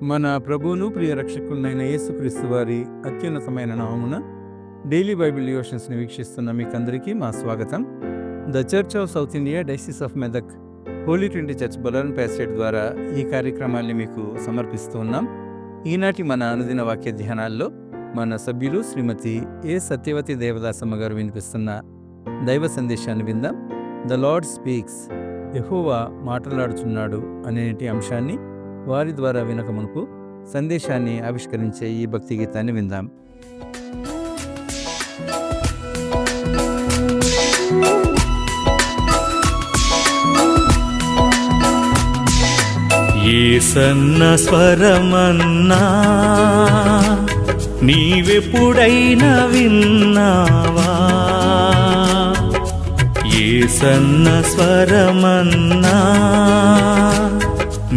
మన ప్రభువును ప్రియ రక్షకులైన యేసుక్రీస్తు వారి అత్యున్నతమైన నామమున డైలీ బైబిల్ డివోషన్స్ని వీక్షిస్తున్న మీకందరికీ మా స్వాగతం. The church of South India diocese of Medak holy trinity church Bolarum pastorate ద్వారా ఈ కార్యక్రమాల్ని మీకు సమర్పిస్తూ ఉన్నాం. ఈనాటి మన అనుదిన వాక్య ధ్యానాల్లో మన సభ్యులు శ్రీమతి ఏ సత్యవతి దేవదాసమ్మ గారు వినిపిస్తున్న దైవ సందేశాన్ని విందాం. ద లార్డ్ స్పీక్స్, యెహోవా మాట్లాడుచున్నాడు అనేటి అంశాన్ని వారి ద్వారా వినక మునుపు సందేశాన్ని ఆవిష్కరించే ఈ భక్తి గీతాన్ని విందాం. యేసన్న స్వరమన్నా నీవెప్పుడైనా విన్నావా? యేసన్న స్వరమన్నా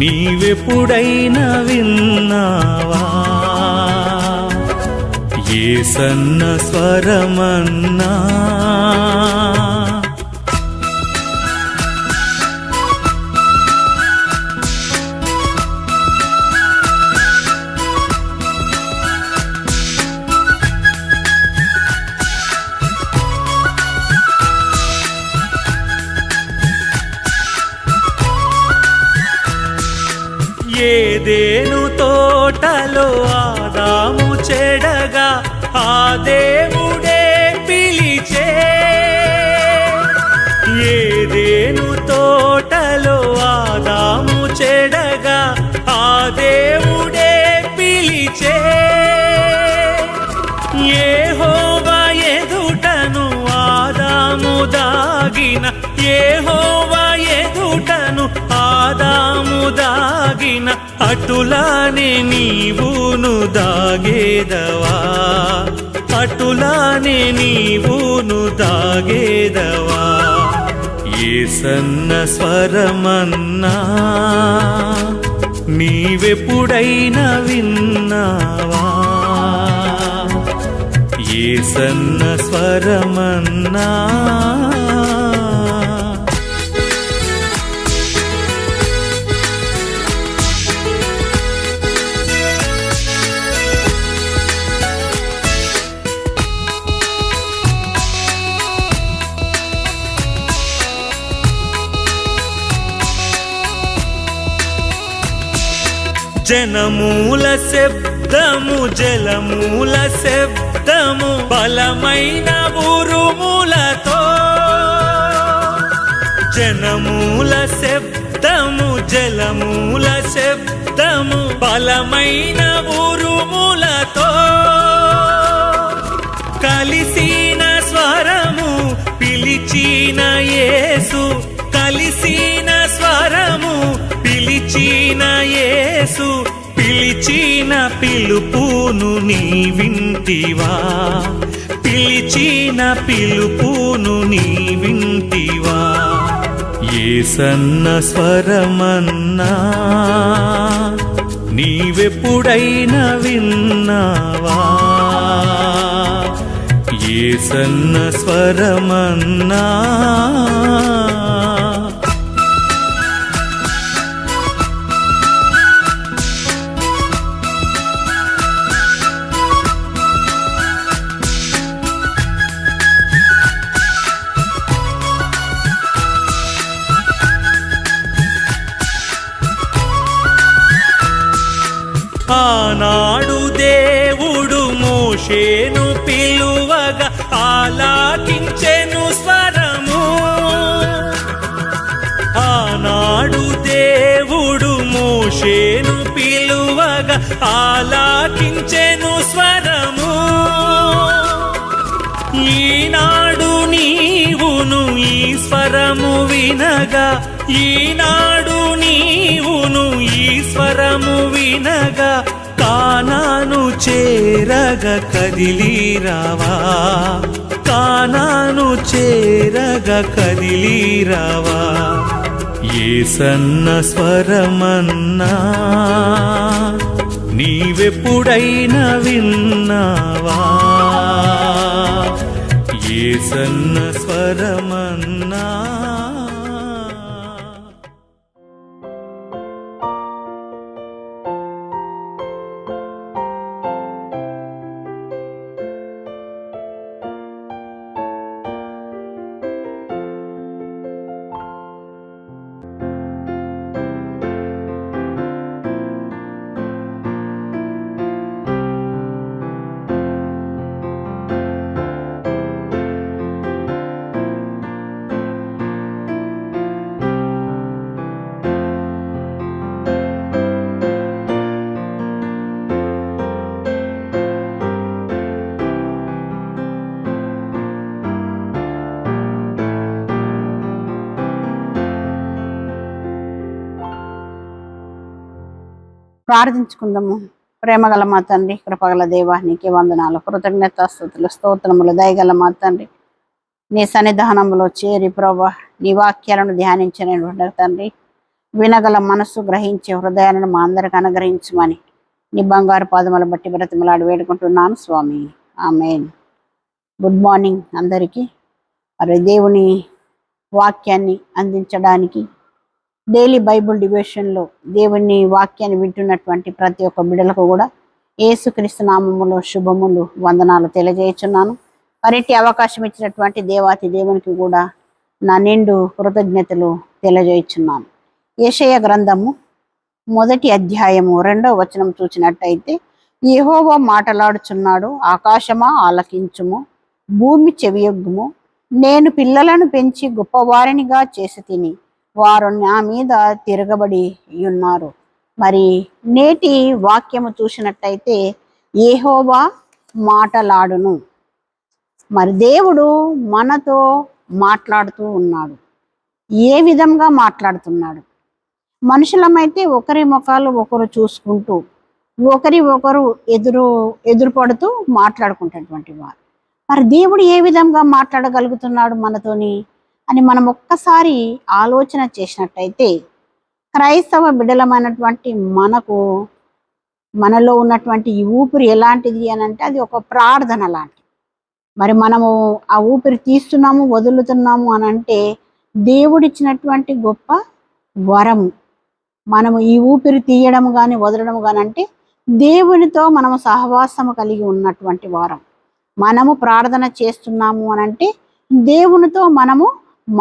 నీవెప్పుడైనా విన్నావా? యేసన్న స్వరమన్నా ఏదేను తోటలో ఆదాము చెడగా ఆ దేవుడే పిలిచే. ఏదేను తోటలో ఆదాము చెడగా ఆ దేవుడే పిలిచే. యెహోవా ఎదుటను ఆదాము దాగిన, యెహోవా ఎదుటను ఆదాము దాగిన, అటులానే నీవును దాగేదవా, అటులానే నీవును దాగేదవా. యేసన్న స్వరమన్నా నీవెప్పుడైనా విన్నావా? యేసన్న స్వరమన్నా జనమూల శబ్దము జలమూల శబ్దము బలమైన ఉరుములతో. జనమూల శబ్దము జలమూల శబ్దము బలమైన ఉరుములతో. కలిసిన స్వరము పిలిచిన యేసు, కలిసిన స్వరము పిలిచిన యేసు, పిలిచిన పిలుపును నీ వింటివా, పిలిచిన పిలుపును నీ వింటివా. యేసన్న స్వరమన్నా నీవెప్పుడైనా విన్నావా? యేసన్న స్వరమన్నా ఆనాడు దేవుడు మోషేను పిలువగా ఆలాకించెను స్వరము. ఆనాడు దేవుడు మోషేను పిలువగా ఆలాకించెను స్వరము. ఈనాడు నీవును ఈ స్వరము వినగా, ఈనాడు నీవును ఈ స్వరము వినగా, కానాను చేరగ కదిలిరావా, కానాను చేరగ కదిలిరావా. యేసన్న స్వరమన్నా నీవెప్పుడైనా విన్నావా? యేసన్న స్వరమన్నా ప్రార్థించుకుందాము. ప్రేమగల మా తండ్రి, కృపగల దేవా, నీకే వందనాలు, కృతజ్ఞతాస్తుతులు, స్తోత్రములు. దయగల మా తండ్రి, నీ సన్నిధానంలో చేరి ప్రభా నీ వాక్యాలను ధ్యానించిన తండ్రి, వినగల మనస్సు గ్రహించే హృదయాలను మా అందరికి అనుగ్రహించమని నీ బంగారు పాదములు బట్టి బ్రతిమలాడి వేడుకుంటున్నాను స్వామి. ఆమేన్. గుడ్ మార్నింగ్ అందరికీ. మరి దేవుని వాక్యాన్ని అందించడానికి డైలీ బైబుల్ డివోషన్లో దేవుని వాక్యాన్ని వింటున్నటువంటి ప్రతి ఒక్క బిడ్డలకు కూడా యేసుక్రీస్తు నామములో శుభములు, వందనాలు తెలియజేస్తున్నాను. మరిటి అవకాశం ఇచ్చినటువంటి దేవాతి దేవునికి కూడా నా నిండు కృతజ్ఞతలు తెలియజేస్తున్నాను. యెషయా గ్రంథము 1వ అధ్యాయము 2వ వచనం చూసినట్టయితే, యెహోవా మాటలాడుచున్నాడు, ఆకాశమా ఆలకించుము, భూమి చెవియొగ్గుము. నేను పిల్లలను పెంచి గొప్పవారినిగా చేసి తిని వారు నా మీద తిరగబడి ఉన్నారు. మరి నేటి వాక్యము చూసినట్టయితే యెహోవా మాటలాడును. మరి దేవుడు మనతో మాట్లాడుతూ ఉన్నాడు. ఏ విధంగా మాట్లాడుతున్నాడు? మనుషులమైతే ఒకరి ముఖాలు ఒకరు చూసుకుంటూ ఒకరు ఎదురుపడుతూ మాట్లాడుకుంటున్నటువంటి వారు. మరి దేవుడు ఏ విధంగా మాట్లాడగలుగుతున్నాడు మనతోని అని మనం ఒక్కసారి ఆలోచన చేసినట్టయితే, క్రైస్తవ బిడ్డలమైనటువంటి మనలో ఉన్నటువంటి ఈ ఊపిరి ఎలాంటిది అని అంటే అది ఒక ప్రార్థన లాంటిది. మరి మనము ఆ ఊపిరి తీస్తున్నాము, వదులుతున్నాము అని అంటే దేవుడిచ్చినటువంటి గొప్ప వరము. మనము ఈ ఊపిరి తీయడం కానీ వదలడం కానీ అంటే దేవునితో మనము సహవాసము కలిగి ఉన్నటువంటి వారం. మనము ప్రార్థన చేస్తున్నాము అని అంటే దేవునితో మనము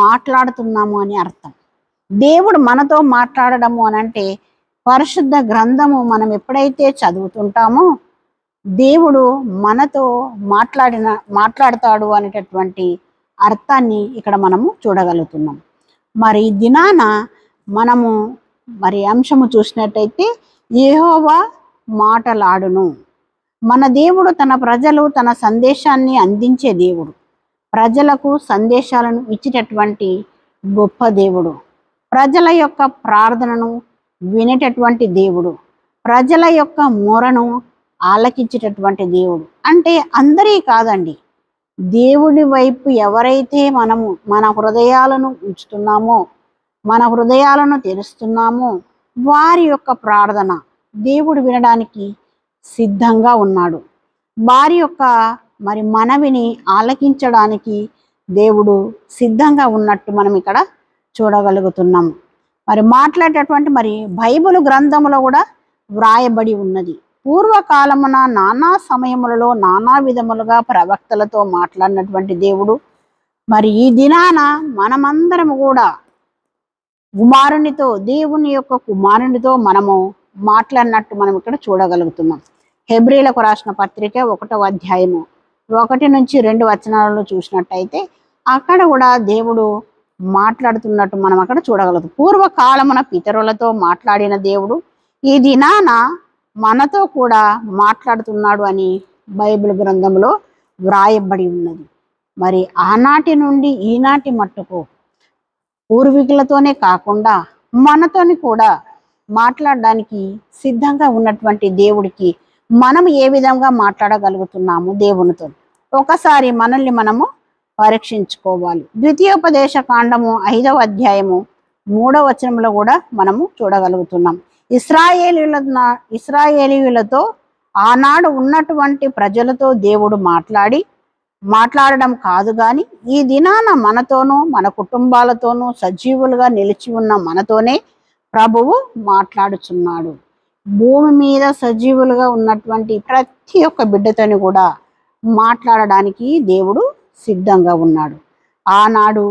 మాట్లాడుతున్నాము అని అర్థం. దేవుడు మనతో మాట్లాడడము అని అంటే పరిశుద్ధ గ్రంథము మనం ఎప్పుడైతే చదువుతుంటామో దేవుడు మనతో మాట్లాడతాడు అనేటటువంటి అర్థాన్ని ఇక్కడ మనము చూడగలుగుతున్నాం. మరి దినాన మనము మరి అంశము చూసినట్టయితే యెహోవా మాటలాడును. మన దేవుడు తన సందేశాన్ని అందించే దేవుడు. ప్రజలకు సందేశాలను ఇచ్చేటటువంటి గొప్ప దేవుడు. ప్రజల యొక్క ప్రార్థనను వినేటటువంటి దేవుడు. ప్రజల యొక్క మొరను ఆలకించేటటువంటి దేవుడు. అంటే అందరి కాదండి, దేవుడి వైపు ఎవరైతే మనము మన హృదయాలను ఉంచుతున్నామో, మన హృదయాలను తెరుస్తున్నామో వారి యొక్క ప్రార్థన దేవుడు వినడానికి సిద్ధంగా ఉన్నాడు. వారి యొక్క మరి మనవిని ఆలకించడానికి దేవుడు సిద్ధంగా ఉన్నట్టు మనం ఇక్కడ చూడగలుగుతున్నాము. మరి మాట్లాడేటటువంటి మరి బైబిల్ గ్రంథములో కూడా వ్రాయబడి ఉన్నది. పూర్వకాలమున నానా సమయములలో నానా విధములుగా ప్రవక్తలతో మాట్లాడినటువంటి దేవుడు మరి ఈ దినాన మనమందరము కూడా దేవుని యొక్క కుమారునితో మనము మాట్లాడినట్టు మనం ఇక్కడ చూడగలుగుతున్నాం. హెబ్రీలకు రాసిన పత్రిక 1వ అధ్యాయము 1 నుంచి 2 వచనాలలో చూసినట్టయితే అక్కడ కూడా దేవుడు మాట్లాడుతున్నట్టు మనం అక్కడ చూడగలుగుతాం. పూర్వకాలమున పితరులతో మాట్లాడిన దేవుడు ఈ దినాన మనతో కూడా మాట్లాడుతున్నాడు అని బైబిల్ గ్రంథంలో వ్రాయబడి ఉన్నది. మరి ఆనాటి నుండి ఈనాటి మట్టుకు పూర్వీకులతోనే కాకుండా మనతోని కూడా మాట్లాడడానికి సిద్ధంగా ఉన్నటువంటి దేవుడికి మనం ఏ విధంగా మాట్లాడగలుగుతున్నాము దేవునితో ఒకసారి మనల్ని మనము పరీక్షించుకోవాలి. ద్వితీయోపదేశ కాండము 5వ అధ్యాయము 3వ వచనంలో కూడా మనము చూడగలుగుతున్నాం. ఇశ్రాయేలీయులతో ఆనాడు ఉన్నటువంటి ప్రజలతో దేవుడు మాట్లాడడం కాదు కానీ ఈ దినాన మనతోనూ మన కుటుంబాలతోనూ సజీవులుగా నిలిచి ఉన్న మనతోనే ప్రభువు మాట్లాడుచున్నాడు. భూమి మీద సజీవులుగా ఉన్నటువంటి ప్రతి ఒక్క బిడ్డతోని కూడా మాట్లాడడానికి దేవుడు సిద్ధంగా ఉన్నాడు. ఆనాడు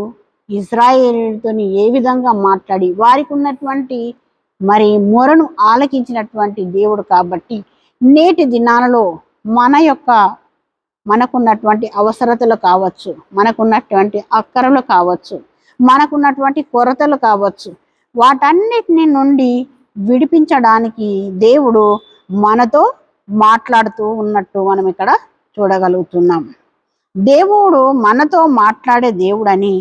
ఇశ్రాయేలీయులతోని ఏ విధంగా మాట్లాడి వారికి ఉన్నటువంటి మరి మొరను ఆలకించినటువంటి దేవుడు కాబట్టి నేటి దినాలలో మనకున్నటువంటి అవసరతలు కావచ్చు, మనకున్నటువంటి అక్కరలు కావచ్చు, మనకున్నటువంటి కొరతలు కావచ్చు, వాటన్నిటిని నుండి విడిపించడానికి దేవుడు మనతో మాట్లాడుతూ ఉన్నట్టు మనం ఇక్కడ చూడగలుగుతున్నాం. దేవుడు మనతో మాట్లాడే దేవుడని,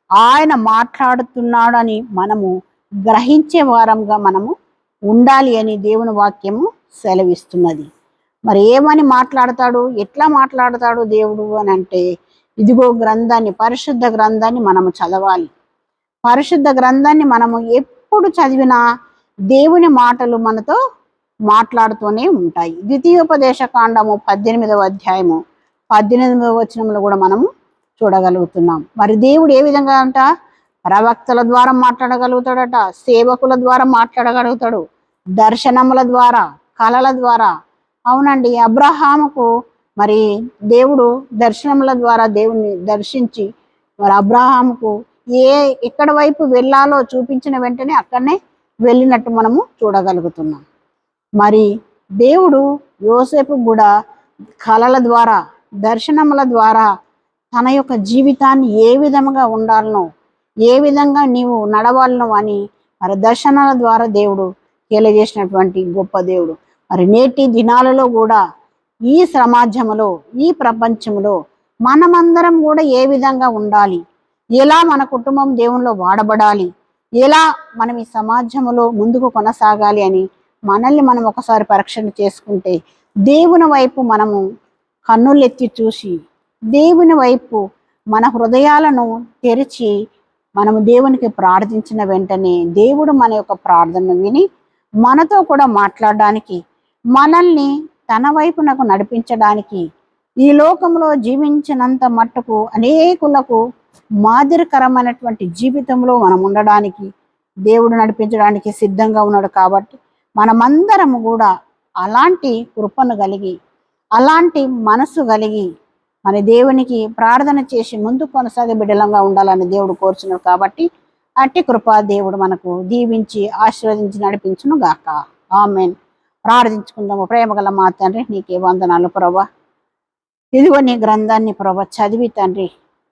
ఆయన మాట్లాడుతున్నాడని మనము గ్రహించే వారంగా మనము ఉండాలి అని దేవుని వాక్యము సెలవిస్తున్నది. మరి ఏమని మాట్లాడతాడు, ఎట్లా మాట్లాడతాడు దేవుడు అని అంటే, ఇదిగో గ్రంథాన్ని, పరిశుద్ధ గ్రంథాన్ని మనము చదవాలి. పరిశుద్ధ గ్రంథాన్ని మనము ఎప్పుడు చదివినా దేవుని మాటలు మనతో మాట్లాడుతూనే ఉంటాయి. ద్వితీయోపదేశ కాండము 18వ అధ్యాయము 18వ వచనంలో కూడా మనము చూడగలుగుతున్నాం. మరి దేవుడు ఏ విధంగా అంట, ప్రవక్తల ద్వారా మాట్లాడగలుగుతాడట, సేవకుల ద్వారా మాట్లాడగలుగుతాడు, దర్శనముల ద్వారా, కళల ద్వారా. అవునండి, అబ్రహాముకు మరి దేవుడు దర్శనముల ద్వారా దేవుణ్ణి దర్శించి మరి అబ్రహాముకు ఎక్కడ వైపు వెళ్ళాలో చూపించిన వెంటనే అక్కడనే వెళ్ళినట్టు మనము చూడగలుగుతున్నాం. మరి దేవుడు యోసేపు కూడా కళల ద్వారా, దర్శనముల ద్వారా తన యొక్క జీవితాన్ని ఏ విధంగా ఉండాలనో, ఏ విధంగా నీవు నడవాలనో అని మరి దర్శనాల ద్వారా దేవుడు తెలియజేసినటువంటి గొప్ప దేవుడు. మరి నేటి దినాలలో కూడా ఈ సమాజంలో, ఈ ప్రపంచంలో మనమందరం కూడా ఏ విధంగా ఉండాలి, ఎలా మన కుటుంబం దేవునిలో వాడబడాలి, ఎలా మనం ఈ సమాజంలో ముందుకు కొనసాగాలి అని మనల్ని మనం ఒకసారి పరీక్షణ చేసుకుంటే, దేవుని వైపు మనము కన్నులెత్తి చూసి, దేవుని వైపు మన హృదయాలను తెరిచి మనము దేవునికి ప్రార్థించిన వెంటనే దేవుడు మన యొక్క ప్రార్థనను విని మనతో కూడా మాట్లాడడానికి, మనల్ని తన వైపునకు నడిపించడానికి, ఈ లోకంలో జీవించినంత మట్టుకు అనేకులకు మాదిరికరమైనటువంటి జీవితంలో మనం ఉండడానికి దేవుడు నడిపించడానికి సిద్ధంగా ఉన్నాడు. కాబట్టి మనమందరము కూడా అలాంటి కృపను కలిగి, అలాంటి మనసు కలిగి మన దేవునికి ప్రార్థన చేసి ముందు కొనసాగే బిడ్డలంగా ఉండాలని దేవుడు కోరుచున్నాడు. కాబట్టి అట్టి కృప దేవుడు మనకు దీవించి ఆశీర్వదించి నడిపించును గాక. ఆమేన్. ప్రార్థించుకుందాము. ప్రేమగల మా తండ్రి, నీకే వందనాలు ప్రభా. ఇదిగో నీ గ్రంథాన్ని ప్రభా చదివి తండ్రి,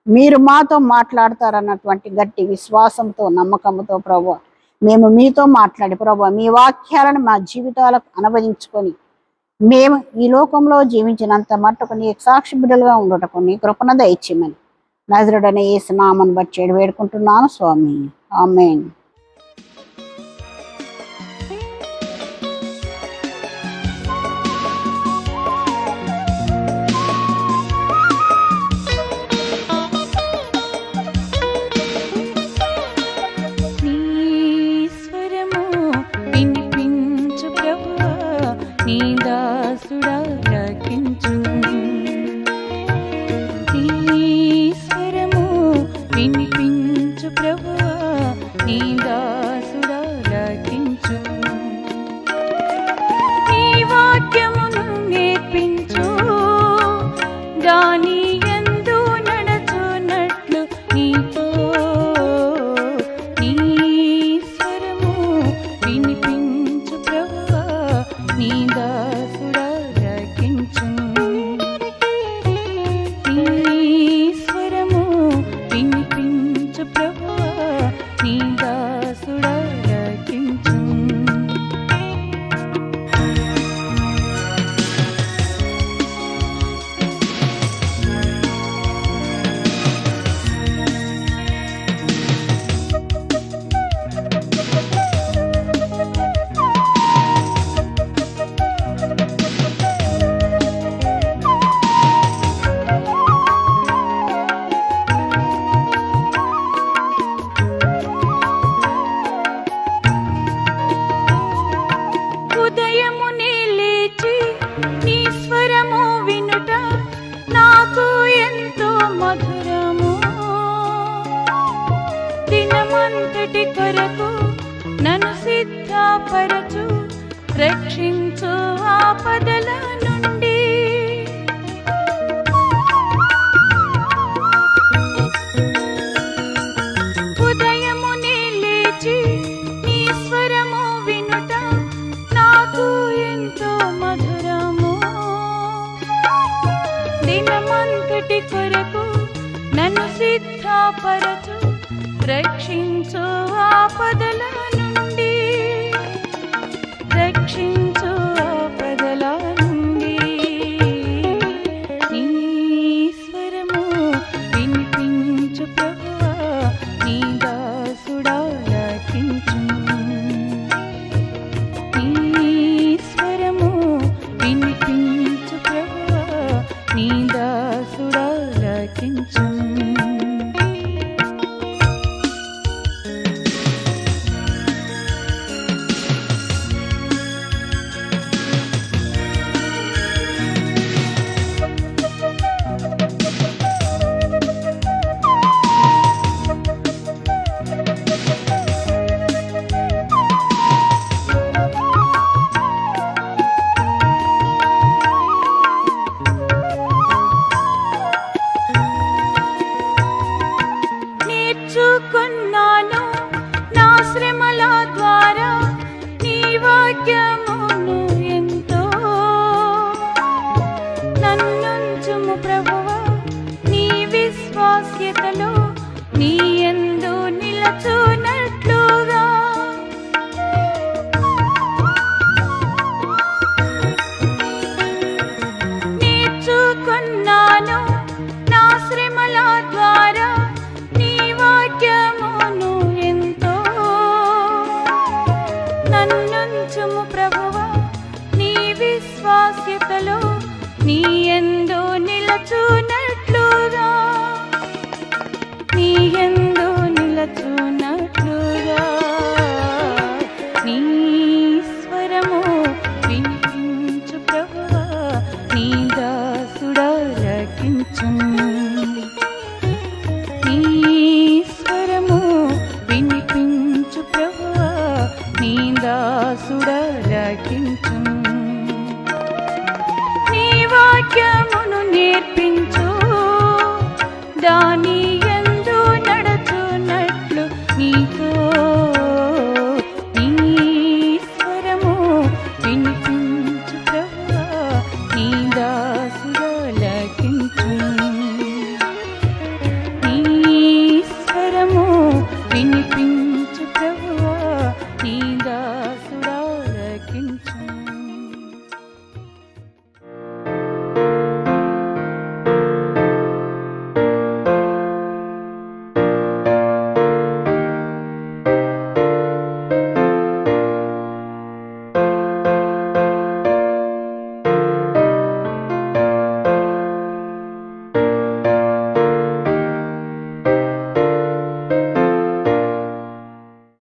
మీరు మాతో మాట్లాడతారన్నటువంటి గట్టి విశ్వాసంతో, నమ్మకంతో ప్రభా మేము మీతో మాట్లాడి ప్రభా మీ వాక్యాలను మా జీవితాలకు అనువదించుకొని మేము ఈ లోకంలో జీవించినంత మట్టుకు నీ సాక్షి బిడ్డలుగా ఉండటకు నీ కృపణ దయచేయమని నజరుడనే యేసు నామమును బట్టి వేడుకుంటున్నాను స్వామి. ఆమేన్. సిద్ధపరచు రక్షించు ఆపదల నుండి. ఉదయమునే లేచి నీ స్వరము వినుట నాకు ఎంతో మధురము. దినమంతటి కొరకు నన్ను సిద్ధపరచు రక్షించు ఆపదల నుండి. రక్షించు ఆపదల నుండి. నీ స్వరము వినిపించు ప్రభువా, నీ దాసుడా ఆలకించు. యందు నిలచునట్లుగా, నీ యందు నిలచునట్లుగా, నీ స్వరము వినిపించు ప్రభువా, నీ దాసుడాలకించును. నీ స్వరము వినిపించు ప్రభువా, నీ దాసుడాలకించును. నీ వాక్యమును నేర్పించు, దాని యందు నడచునట్లు నీతో, నీ స్వరము వినిపించు ప్రభువా, నీ దాసుడా